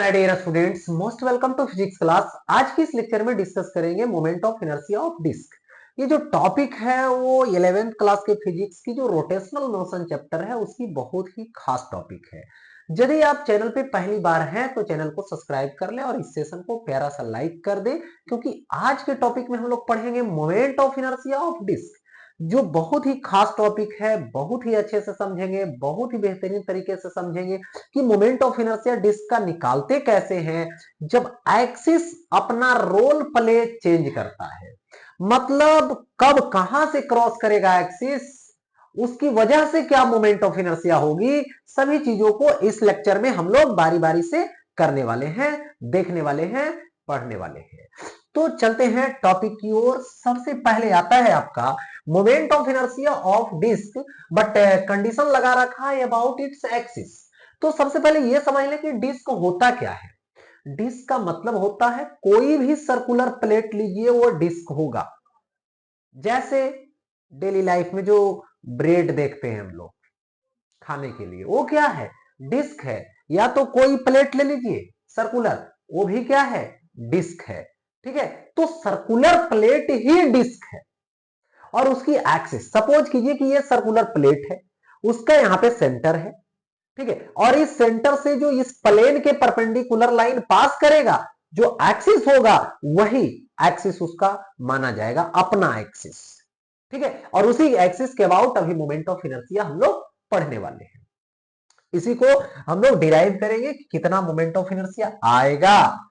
My dear students, most welcome to physics class. आज की इस लेक्चर में डिस्कस करेंगे moment of inertia of disc. ये जो टॉपिक है वो 11th क्लास के फिजिक्स की जो रोटेशनल मोशन चैप्टर है उसकी बहुत ही खास टॉपिक है। यदि आप चैनल पे पहली बार हैं तो चैनल को सब्सक्राइब कर ले और इस सेशन को प्यारा सा लाइक कर दे, क्योंकि आज के टॉपिक में हम लोग पढ़ेंगे moment of inertia of disc, जो बहुत ही खास टॉपिक है। बहुत ही अच्छे से समझेंगे, बहुत ही बेहतरीन तरीके से समझेंगे कि मोमेंट ऑफ इनर्शिया डिस्क का निकालते कैसे हैं जब एक्सिस अपना रोल प्ले चेंज करता है। मतलब कब कहां से क्रॉस करेगा एक्सिस, उसकी वजह से क्या मोमेंट ऑफ इनर्शिया होगी, सभी चीजों को इस लेक्चर में हम लोग बारी बारी से करने वाले हैं, देखने वाले हैं, पढ़ने वाले हैं। तो चलते हैं टॉपिक की ओर। सबसे पहले आता है आपका moment of inertia of disc, but condition लगा रखा है अबाउट इट्स एक्सिस। तो सबसे पहले यह समझ लें कि डिस्क होता क्या है। डिस्क का मतलब होता है कोई भी सर्कुलर प्लेट लीजिए वो डिस्क होगा। जैसे डेली लाइफ में जो ब्रेड देखते हैं हम लोग खाने के लिए, वो क्या है, डिस्क है। या तो कोई प्लेट ले लीजिए सर्कुलर, वो भी क्या है, डिस्क है। ठीक है, तो सर्कुलर प्लेट ही डिस्क है। और उसकी एक्सिस, सपोज कीजिए कि ये सर्कुलर प्लेट है, उसका यहां पे सेंटर है। ठीक है, और इस सेंटर से जो इस प्लेन के परपेंडिकुलर लाइन पास करेगा, जो एक्सिस होगा वही एक्सिस उसका माना जाएगा, अपना एक्सिस। ठीक है, और उसी एक्सिस के अबाउट अभी मोमेंट ऑफ इनर्शिया हम लोग पढ़ने वाले हैं। इसी को हम लोग डिराइव करेंगे कि कितना मोमेंट ऑफ इनर्शिया आएगा।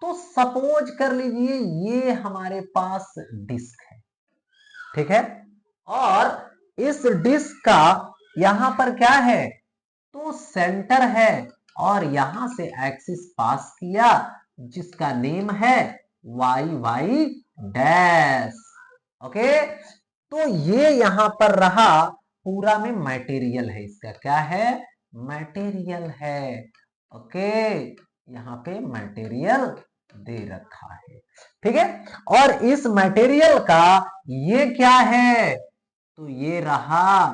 तो सपोज कर लीजिए ये हमारे पास डिस्क है। ठीक है, और इस डिस्क का यहां पर क्या है, तो सेंटर है, और यहां से एक्सिस पास किया जिसका नेम है वाई वाई डैश। ओके, तो ये यहां पर रहा, पूरा में मटेरियल है, इसका क्या है, मटेरियल है। ओके, यहां पे मटेरियल दे रखा है। ठीक है, और इस मटेरियल का ये क्या है, तो ये रहा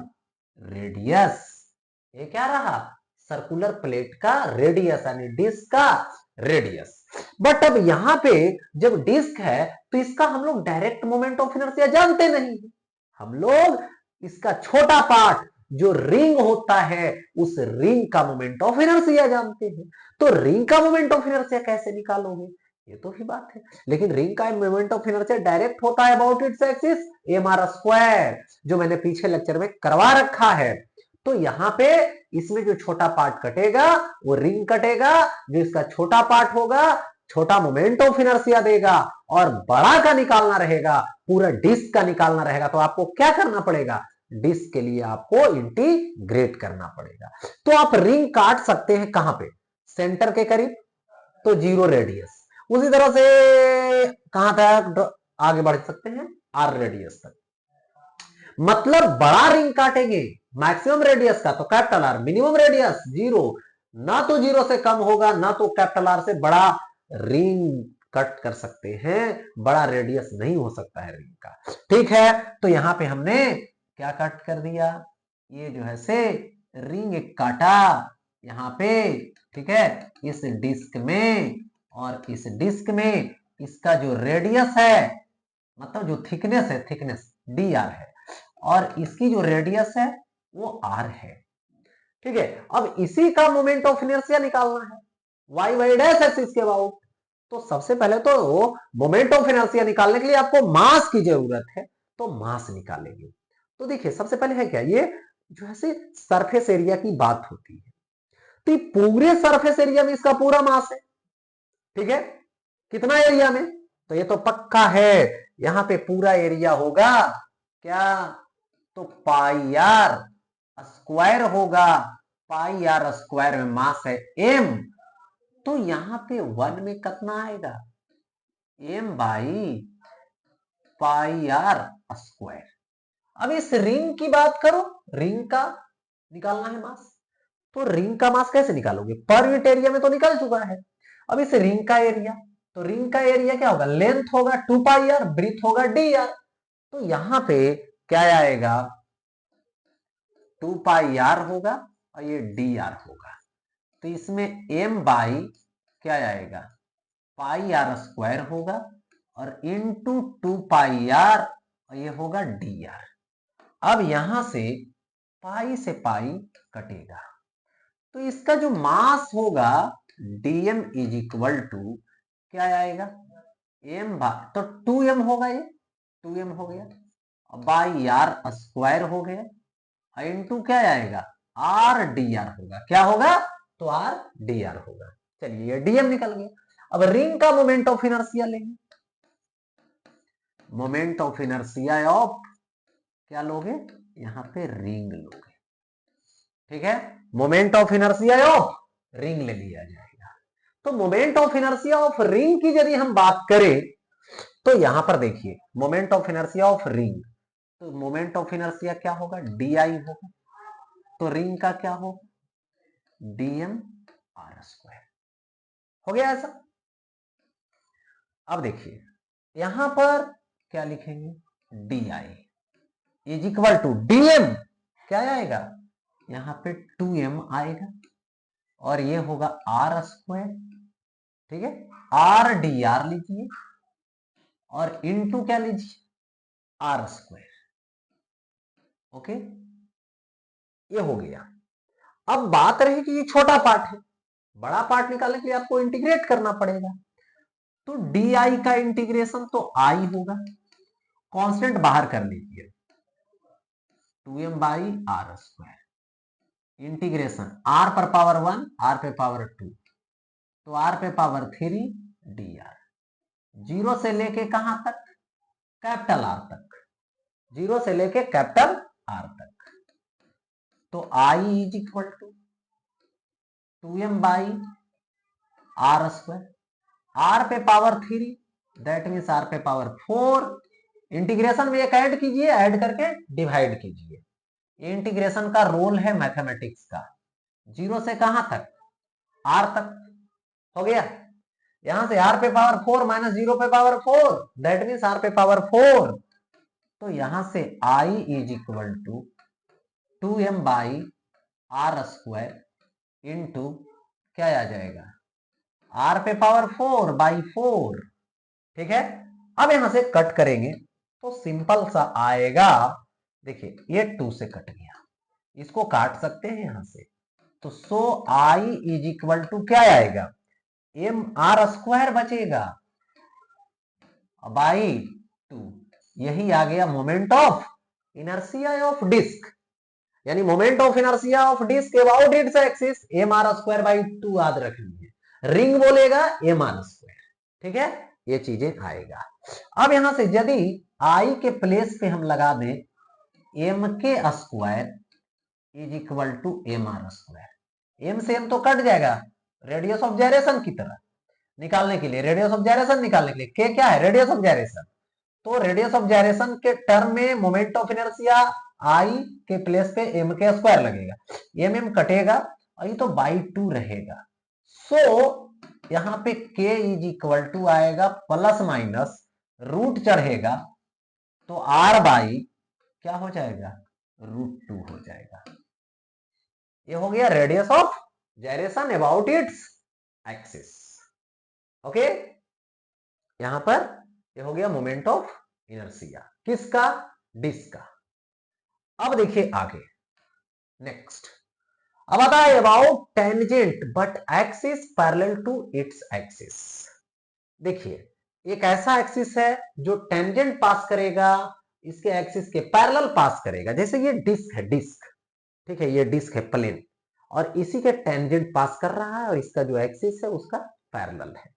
रेडियस। ये क्या रहा, सर्कुलर प्लेट का रेडियस, यानी डिस्क का रेडियस। बट अब यहां पे जब डिस्क है तो इसका हम लोग डायरेक्ट मोमेंट ऑफ इनर्शिया जानते नहीं। हम लोग इसका छोटा पार्ट जो रिंग होता है, उस रिंग का मोमेंट ऑफ इनर्शिया जानते हैं। तो रिंग का मोमेंट ऑफ इनर्शिया कैसे निकालोगे, ये तो ही बात है। लेकिन रिंग का मोमेंट ऑफ इनर्शिया डायरेक्ट होता है about its axis M R square, जो मैंने पीछे लेक्चर में करवा रखा है। तो यहां पे इसमें जो छोटा पार्ट कटेगा वो रिंग कटेगा, जो इसका छोटा पार्ट होगा छोटा मोमेंट ऑफ इनर्शिया देगा, और बड़ा का निकालना रहेगा, पूरा डिस्क का निकालना रहेगा। तो आपको क्या करना पड़ेगा, डिस्क के लिए आपको इंटीग्रेट करना पड़ेगा। तो आप रिंग काट सकते हैं कहां पे, सेंटर के करीब, तो जीरो रेडियस। उसी तरह से कहां तक आगे बढ़ सकते हैं, आर रेडियस तक। मतलब बड़ा रिंग काटेंगे मैक्सिमम रेडियस का, तो capital R, minimum radius zero, ना तो जीरो से कम होगा ना तो कैपिटल आर से बड़ा रिंग कट कर सकते हैं। बड़ा रेडियस नहीं हो सकता है रिंग का। ठीक है, तो यहां पे हमने क्या कट कर दिया, ये जो है से रिंग एक काटा यहां पे। ठीक है, इस डिस्क में, और इस डिस्क में इसका जो रेडियस है, मतलब जो थिकनेस है, थिकनेस डी आर है, और इसकी जो रेडियस है वो आर है। ठीक है, अब इसी का मोमेंट ऑफ इनर्शिया निकालना है, वाई वाई डैश एक्सिस के अबाउट। तो सबसे पहले तो मोमेंट ऑफ इनर्शिया निकालने के लिए आपको मास की जरूरत है, तो मास निकालेंगे। तो देखिए सबसे पहले है क्या, ये जो है सरफेस एरिया की बात होती है, तो पूरे सरफेस एरिया में इसका पूरा मास है। ठीक है, कितना एरिया में, तो ये तो पक्का है, यहां पे पूरा एरिया होगा क्या, तो पाई आर स्क्वायर होगा। पाई आर स्क्वायर में मास है एम, तो यहां पे वन में कितना आएगा, M by pi R square. अब इस रिंग की बात करो, रिंग का निकालना है मास, तो रिंग का मास कैसे निकालोगे, पर यूनिट एरिया में तो निकल चुका है। अब इस रिंग का एरिया, तो रिंग का एरिया क्या होगा, लेंथ होगा 2 पाई आर, ब्रीथ होगा डी आर। तो यहां पे क्या आएगा, 2 पाई आर होगा और ये डी आर होगा। तो इसमें m बाई क्या आएगा, पाई आर स्क्वायर होगा और इंटू 2 पाई आर, ये होगा डी आर। अब यहां से पाई कटेगा, तो इसका जो मास होगा dm इज इक्वल टू क्या आएगा, m तो 2m होगा, ये 2m हो गया, बाई आर स्क्वायर हो गया, इंटू क्या आएगा, आर डी आर होगा। क्या होगा, तो आर डी आर होगा। चलिए ये डीएम निकल गया। अब रिंग का मोमेंट ऑफ इनर्शिया लेंगे, मोमेंट ऑफ इनर्शिया ऑफ क्या लोगे, यहां पे रिंग लोगे, ठीक है, moment of inertia of ring ले लिया जाएगा। तो moment of inertia of ring की यदि हम बात करें तो यहां पर देखिए moment of inertia of ring, तो मोमेंट ऑफ इनर्शिया क्या होगा, डी आई होगा, तो रिंग का क्या होगा, डीएम आर स्क्वायर। हो गया ऐसा। अब देखिए यहां पर क्या लिखेंगे, D I is equal to DM क्या आएगा, यहां पे 2m आएगा और ये होगा आर स्क्वायर, ठीक है, आर डी आर लीजिए और इनटू क्या लीजिए, आर स्क्वायर। ओके, ये हो गया। अब बात रही कि ये छोटा पार्ट है, बड़ा पार्ट निकालने के लिए आपको इंटीग्रेट करना पड़ेगा। तो डी आई का इंटीग्रेशन तो आई होगा, कांस्टेंट बाहर कर लीजिए, 2m by R square, integration R पर पावर 1 आर पे पावर 2, तो आर पे पावर 3 डी आर, जीरो से लेके कहां तक, कैपिटल आर तक, जीरो से लेके कैपिटल आर तक। तो I is equal to 2m by R square, R पे पावर 3 दैट मीन्स आर पे पावर 4, इंटीग्रेशन में एक ऐड कीजिए, ऐड करके डिवाइड कीजिए। इंटीग्रेशन का रोल है मैथमेटिक्स का, जीरो से कहां तक, आर तक। हो गया, यहां से आर पे पावर 4 माइनस जीरो पे पावर 4 दैट मीन्स आर पे पावर 4, तो यहां से I is equal to 2m by R square into क्या आ जाएगा, आर पे पावर 4 बाई 4, ठीक है। अब यहां से कट करेंगे तो सिंपल सा आएगा, देखिए ये 2 से कट गया, इसको काट सकते हैं यहां से, तो so I is equal to क्या आएगा, एम आर स्क्वायर बचेगा बाई 2, यही आ गया moment of inertia of disc, यानी moment of inertia of disc about its axis M R square by 2 याद रखेंगे, रिंग बोलेगा एम आर स्क्वायर, ठीक है, ये चीजें आएगा। अब यहां से यदि आई के प्लेस पे हम लगा दें M K square is equal to M R square, M से एम तो कट जाएगा, रेडियस ऑफ जायरेशन की तरह निकालने के लिए, रेडियस ऑफ जायरेशन निकालने के लिए के क्या है, रेडियस ऑफ जायरेशन, तो रेडियस ऑफ जायरेशन के टर्म में मोमेंट ऑफ इनर्शिया आई के प्लेस पे एम के स्क्वायर लगेगा, एम एम कटेगा और ये तो बाई 2 रहेगा। सो यहां पे k इज इक्वल टू आएगा प्लस माइनस रूट चढ़ेगा, तो r बाई क्या हो जाएगा, √2 हो जाएगा। ये हो गया radius of gyration about its axis. Okay, यहां पर ये हो गया मोमेंट ऑफ इनर्शिया किसका, डिस्क का। अब देखिए आगे नेक्स्ट, अब आता है about tangent but axis parallel to its axis. देखिए एक ऐसा एक्सिस है जो टेंजेंट पास करेगा, इसके एक्सिस के पैरेलल पास करेगा, जैसे ये डिस्क है, डिस्क, ठीक है, ये डिस्क है प्लेन और इसी के टेंजेंट पास कर रहा है और इसका जो एक्सिस है उसका पैरेलल है।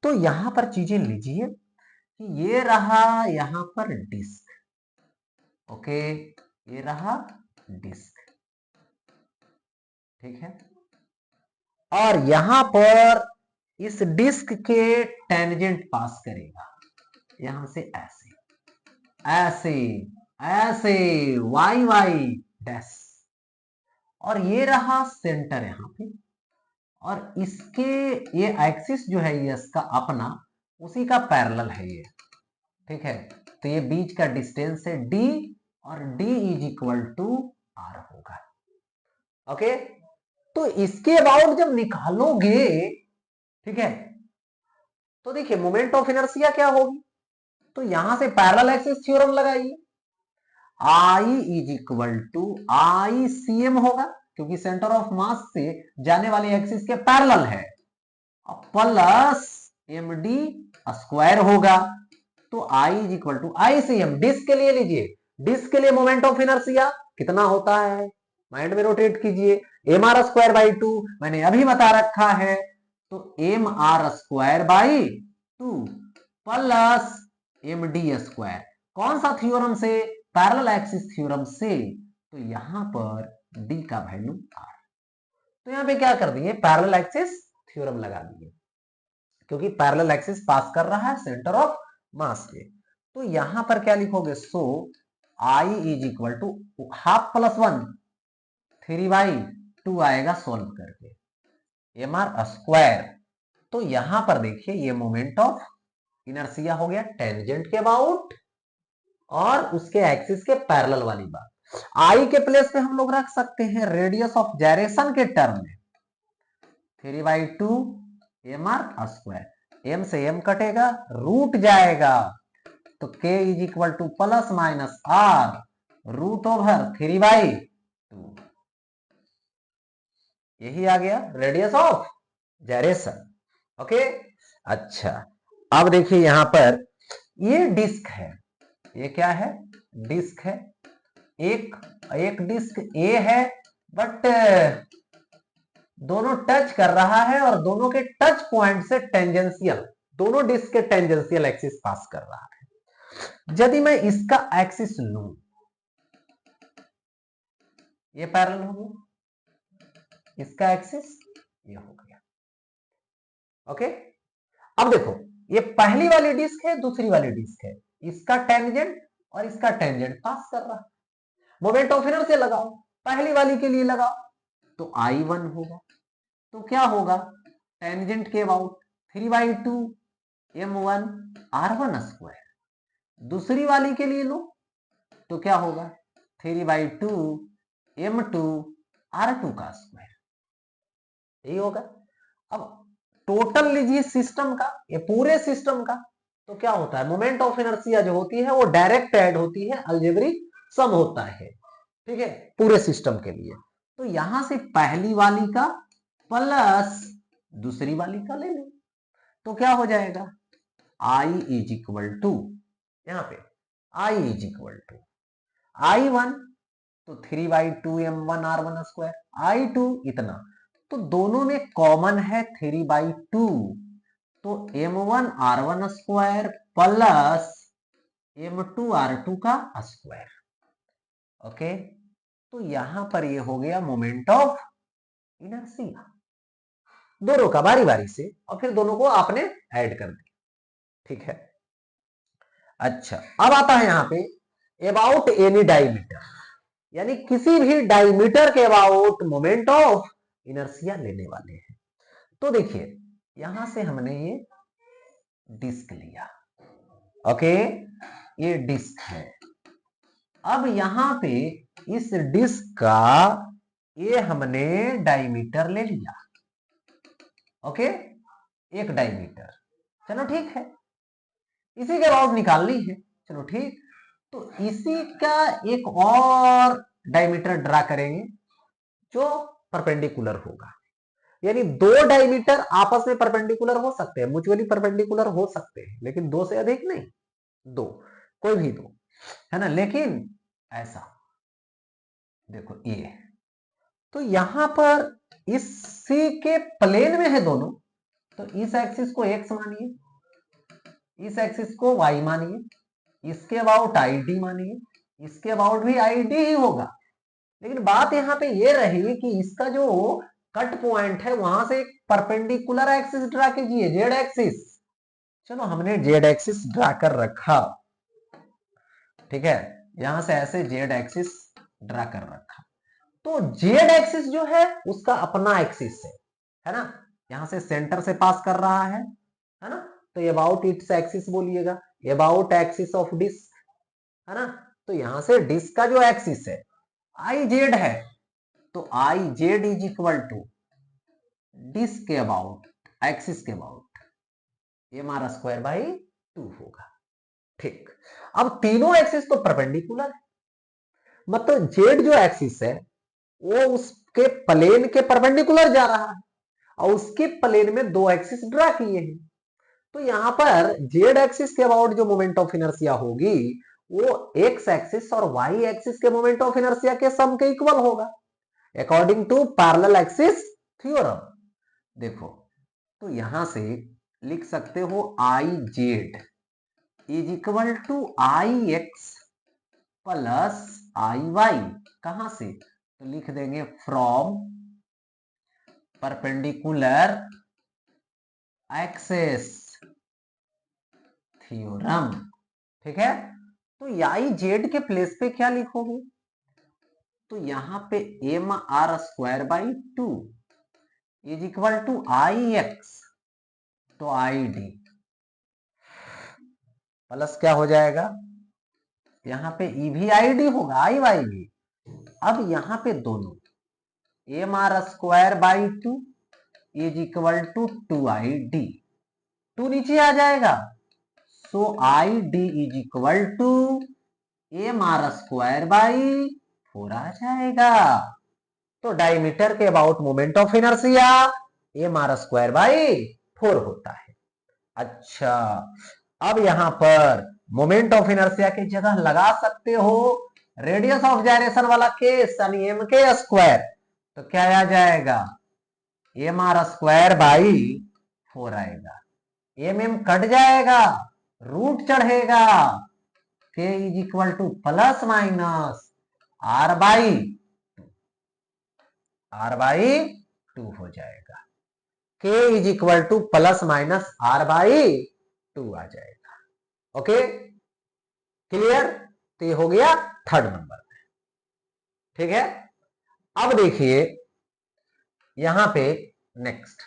तो यहां पर चीजें लीजिए कि ये रहा यहां पर डिस्क, ओके, ये रहा डिस्क, ठीक है, और यहां पर इस डिस्क के टेंजेंट पास करेगा, यहां से ऐसे ऐसे ऐसे वाई वाई डैश, और ये रहा सेंटर यहां पे, और इसके ये एक्सिस जो है ये इसका अपना उसी का पैरेलल है ये, ठीक है, तो ये बीच का डिस्टेंस है d और d is equal to r होगा। ओके, तो इसके अबाउट जब निकालोगे ठीक है, तो देखिए मोमेंट ऑफ इनर्शिया क्या होगी, तो यहां से पैरेलल एक्सिस थ्योरम लगाइए। I is equal to I C M होगा, क्योंकि सेंटर ऑफ मास से जाने वाले एक्सिस के पैरेलल है, प्लस एम डी स्क्वायर होगा। तो I is equal to I C M, disc के लिए लीजिए, डिस्क के लिए मोमेंट ऑफ इनर्शिया कितना होता है, माइंड में रोटेट कीजिए, M R square by two, मैंने अभी बता रखा है, तो M R square by two plus M D square, कौन सा थ्योरम से, पैरेलल एक्सिस थ्योरम से, तो यहां पर डी का वैल्यू आर, तो यहां पे क्या कर दिए, पैरेलल एक्सिस थ्योरम लगा दिए, क्योंकि पैरेलल एक्सिस पास कर रहा है सेंटर ऑफ मास पे। तो यहां पर क्या लिखोगे, so I is equal to half plus one, 3/2 आएगा सोल्व करके, एम आर स्क्वायर। तो यहां पर देखिए ये मोमेंट ऑफ इनर्शिया हो गया टेंजेंट के अबाउट और उसके एक्सिस के पैरेलल वाली बात। आई के प्लेस पे हम लोग रख सकते हैं रेडियस ऑफ जायरेशन के टर्म में, 3/2 एम आर स्क्वायर, एम से एम कटेगा, रूट जाएगा, तो K is equal to plus minus R root over 3/2, यही आ गया रेडियस ऑफ जायरेशन। ओके, अच्छा अब देखिए यहां पर ये डिस्क है, ये क्या है, डिस्क है, एक डिस्क ए है, बट दोनों टच कर रहा है और दोनों के टच पॉइंट से टेंजेंशियल, दोनों डिस्क के टेंजेंशियल एक्सिस पास कर रहा है। यदि मैं इसका एक्सिस लूं, ये पैरेलल हो गया, इसका एक्सिस ये हो गया। ओके, अब देखो ये पहली वाली डिस्क है, दूसरी वाली डिस्क है, इसका टेंजेंट और इसका टेंजेंट पास कर रहा है, मोमेंट ऑफ इनर्शिया लगाओ, पहली वाली के लिए लगाओ, तो I1 होगा, तो क्या होगा, टेंजेंट के अबाउट 3/2 m1 r1 स्क्वायर, दूसरी वाली के लिए लो तो क्या होगा, 3/2 m2 r2 का स्क्वायर, यही होगा। अब टोटल लीजिए सिस्टम का, ये पूरे सिस्टम का, तो क्या होता है, मोमेंट ऑफ इनर्शिया जो होती है वो डायरेक्ट ऐड होती है, अलजेब्रिक सम होता है, ठीक है, पूरे सिस्टम के लिए। तो यहां से पहली वाली का प्लस दूसरी वाली का ले लो, तो क्या हो जाएगा, आई इज इक्वल टू, यहां पे आई इज इक्वल टू I1 तो 3/2 m1 r1 स्क्वायर, I2 इतना, तो दोनों में कॉमन है 3/2, तो m1 r1 square plus m2 r2 का स्क्वायर। ओके, तो यहां पर ये हो गया मोमेंट ऑफ इनर्शिया, दोनों का बारी बारी से, और फिर दोनों को आपने ऐड कर दिया, ठीक है। अच्छा अब आता है यहां पे अबाउट एनी डायमीटर, यानी किसी भी डायमीटर के अबाउट मोमेंट ऑफ इनर्शिया लेने वाले हैं। तो देखिए यहां से हमने ये डिस्क लिया, ओके, ये डिस्क है, अब यहां पे इस डिस्क का ये हमने डायमीटर ले लिया, ओके, एक डायमीटर, चलो ठीक है, इसी के अबाउट निकालनी है, चलो ठीक, तो इसी का एक और डायमीटर ड्रा करेंगे जो परपेंडिकुलर होगा, यानी दो डायमीटर आपस में परपेंडिकुलर हो सकते हैं, म्यूचुअली परपेंडिकुलर हो सकते हैं, लेकिन दो से अधिक नहीं, दो, कोई भी दो, है ना, लेकिन ऐसा देखो ये, तो यहां पर इसी के प्लेन में है दोनों, तो इस एक्सिस को x मानिए, इस एक्सिस को y मानिए, इसके अबाउट ID मानिए, इसके अबाउट भी ID ही होगा, लेकिन बात यहां पे ये रही कि इसका जो कट पॉइंट है वहां से एक परपेंडिकुलर एक्सिस ड्रा कीजिए, जेड एक्सिस, चलो हमने जेड एक्सिस ड्रा कर रखा, ठीक है, यहां से ऐसे जेड एक्सिस ड्रा कर रखा, तो जेड एक्सिस जो है उसका अपना एक्सिस है ना, यहां से सेंटर से पास कर रहा है ना, तो अबाउट इट्स एक्सिस बोलिएगा, अबाउट एक्सिस ऑफ डिस्क, है ना, तो यहां से डिस्क का जो एक्सिस है आई जेड है, तो I Z is equal to disc के अबाउट एक्सिस के about M R square by 2 होगा। ठीक, अब तीनों एक्सिस तो परपेंडिकुलर है, मतलब जेड जो एक्सिस है वो उसके प्लेन के परपेंडिकुलर जा रहा है और उसके प्लेन में दो एक्सिस ड्रा किए हैं। तो यहां पर जेड एक्सिस के अबाउट जो मोमेंट ऑफ इनर्शिया होगी वो एक्स एक्सिस और वाई एक्सिस के मोमेंट ऑफ इनर्शिया के सम के इक्वल होगा according to parallel axis theorem. देखो, तो यहां से लिख सकते हो I Z is equal to I X plus I Y. कहां से? तो लिख देंगे फ्रॉम परपेंडिकुलर एक्सिस थ्योरम। ठीक है, तो आई जेड के प्लेस पे क्या लिखोगे? तो यहां पे M R square by 2 is equal to I X, तो आई डी प्लस क्या हो जाएगा? यहां पे ई भी आई डी होगा, आई वाई भी। अब यहां पे दोनों M R square by 2 is equal to 2 I D, 2 नीचे आ जाएगा, so I D is equal to M R square by 4 आ जाएगा। तो डायमीटर के about moment of inertia M R square by 4 होता है। अच्छा, अब यहां पर मोमेंट ऑफ इनर्शिया की जगह लगा सकते हो रेडियस ऑफ जायरेशन वाला केस यानी एम के स्क्वायर। तो क्या आ जाएगा? एम आर स्क्वायर बाई 4 आएगा, एम एम कट जाएगा, रूट चढ़ेगा, K is equal to plus minus R by 2 हो जाएगा। K is equal to plus minus R by 2 आ जाएगा। Okay, clear? तो ये हो गया थर्ड नंबर में। ठीक है, अब देखिए यहां पे next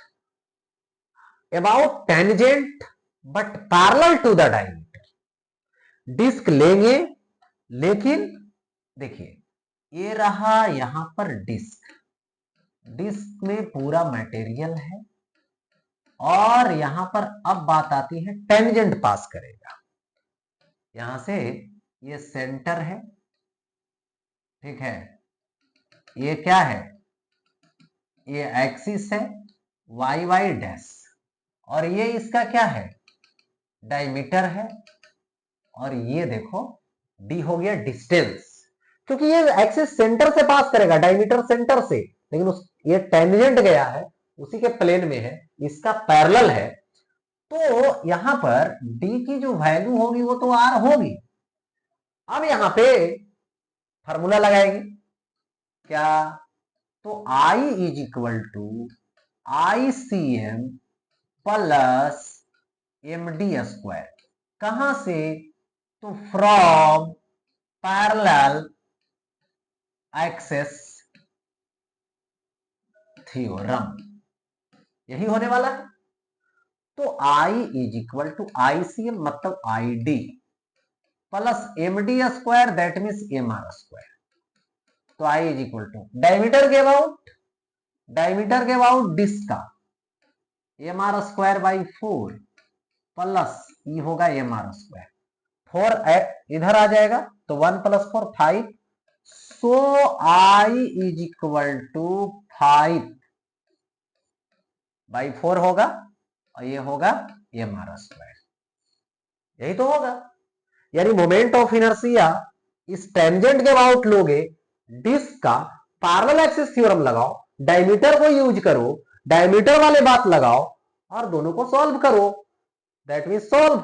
about tangent but parallel to the diameter. Disc लेंगे, लेकिन देखिए ये रहा यहां पर डिस्क, डिस्क में पूरा मटेरियल है और यहां पर अब बात आती है टेंजेंट पास करेगा। यहां से ये सेंटर है, ठीक है, ये क्या है? ये एक्सिस है वाई वाई डैश, और ये इसका क्या है? डायमीटर है, और ये देखो डी हो गया डिस्टेंस, क्योंकि ये एक्सिस सेंटर से पास करेगा, डायमीटर सेंटर से, लेकिन ये टेंजेंट गया है उसी के प्लेन में है, इसका पैरेलल है। तो यहां पर डी की जो वैल्यू होगी वो तो आर होगी। अब यहां पे फार्मूला लगाएंगे क्या? तो I is equal to I C M plus M D square. कहां से? तो फ्रॉम पैरेलल एक्सिस थ्योरम, यही होने वाला है। तो I is equal to I C M मतलब I D plus M D square that means M R square. तो I is equal to diameter के अबाउट डिस्क का M R square by 4 plus E होगा M R square, 4 इधर आ जाएगा तो 1 प्लस 4 5, so I is equal to 5 by 4 होगा, और ये होगा एम आर स्क्वायर। यही तो होगा, यानी मोमेंट ऑफ इनर्शिया इस टेंजेंट के अबाउट लोगे, डिस्क का पैरेलल एक्सिस थ्योरम लगाओ, डायमीटर को यूज करो, डायमीटर वाले बात लगाओ और दोनों को सॉल्व करो, दैट मीन सॉल्व,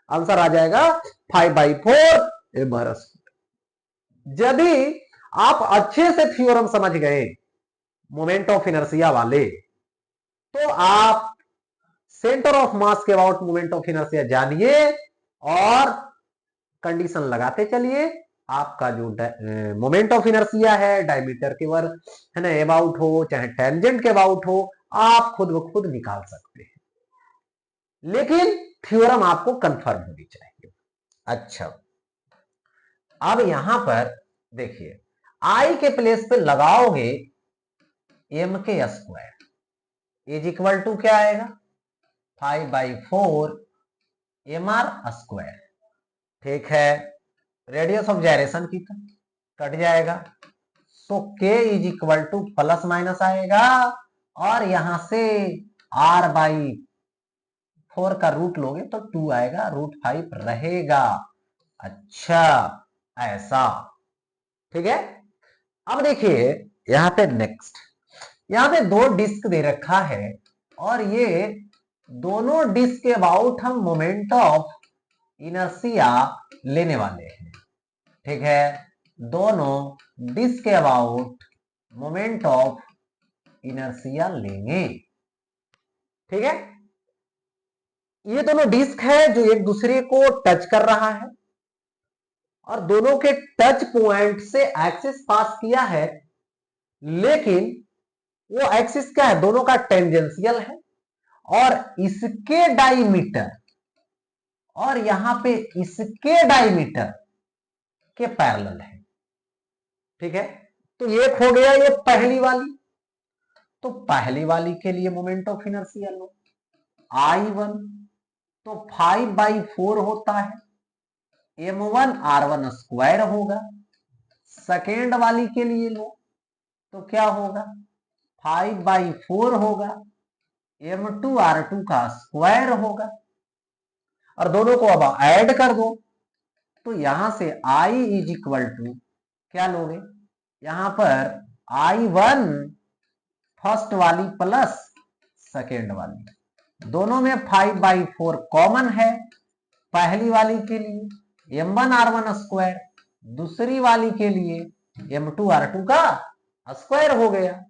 आंसर आ जाएगा 5 बाई 4 एम आर स्क्वायर। यदि आप अच्छे से थ्योरम समझ गए मोमेंट ऑफ इनर्शिया वाले, तो आप सेंटर ऑफ मास के अबाउट मोमेंट ऑफ इनर्शिया जानिए और कंडीशन लगाते चलिए। आपका जो मोमेंट ऑफ इनर्शिया है डायमीटर के वर है ना अबाउट हो चाहे टेंजेंट के अबाउट हो, आप खुद ब खुद निकाल सकते हैं, लेकिन थ्योरम आपको कंफर्म होनी चाहिए। अच्छा, अब यहां पर देखिए आई के प्लेस पे लगाओगे M K square is equal to क्या आएगा? 5/4 mr²। ठीक है, रेडियस ऑफ जायरेशन की कट जाएगा, तो k is equal to plus minus आएगा और यहां से r/4 का रूट लोगे तो 2 आएगा, √5 रहेगा। अच्छा, ऐसा। ठीक है, अब देखिए यहां पे नेक्स्ट, यहां पे दो डिस्क दे रखा है और ये दोनों डिस्क के अबाउट हम मोमेंट ऑफ इनर्शिया लेने वाले हैं। ठीक है, दोनों डिस्क के अबाउट मोमेंट ऑफ इनर्शिया लेंगे। ठीक है, ये दोनों डिस्क है जो एक दूसरे को टच कर रहा है और दोनों के टच पॉइंट से एक्सिस पास किया है, लेकिन वो एक्सिस क्या है, दोनों का टेंजेंशियल है और इसके डायमीटर और यहां पे इसके डायमीटर के पैरेलल है। ठीक है, तो एक हो गया ये पहली वाली। तो पहली वाली के लिए moment of inertia low, I1 तो 5/4 होता है, m1r1² होगा। सेकेंड वाली के लिए लो तो क्या होगा, 5/4 होगा, m2r2 का स्क्वायर होगा और दोनों को अब ऐड कर दो तो यहां से I इज इक्वल टू क्या लोगे, यहां पर I1 फर्स्ट वाली प्लस सेकेंड वाली, दोनों में 5/4 कॉमन है। पहली वाली के लिए m1r1², दूसरी वाली के लिए m2r2 का स्क्वायर हो गया।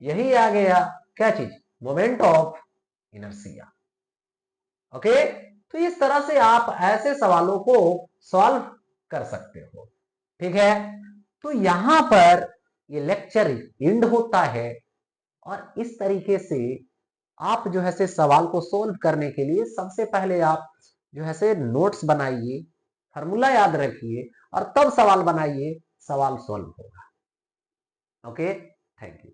यही आ गया क्या चीज, मोमेंट ऑफ इनर्शिया। ओके, तो इस तरह से आप ऐसे सवालों को सॉल्व कर सकते हो। ठीक है, तो यहां पर ये लेक्चर एंड होता है और इस तरीके से आप जो है से सवाल को सोल्व करने के लिए सबसे पहले आप जो है से नोट्स बनाइए, फार्मूला याद रखिए और तब सवाल बनाइए, सवाल सोल्व होगा। Okay, thank you.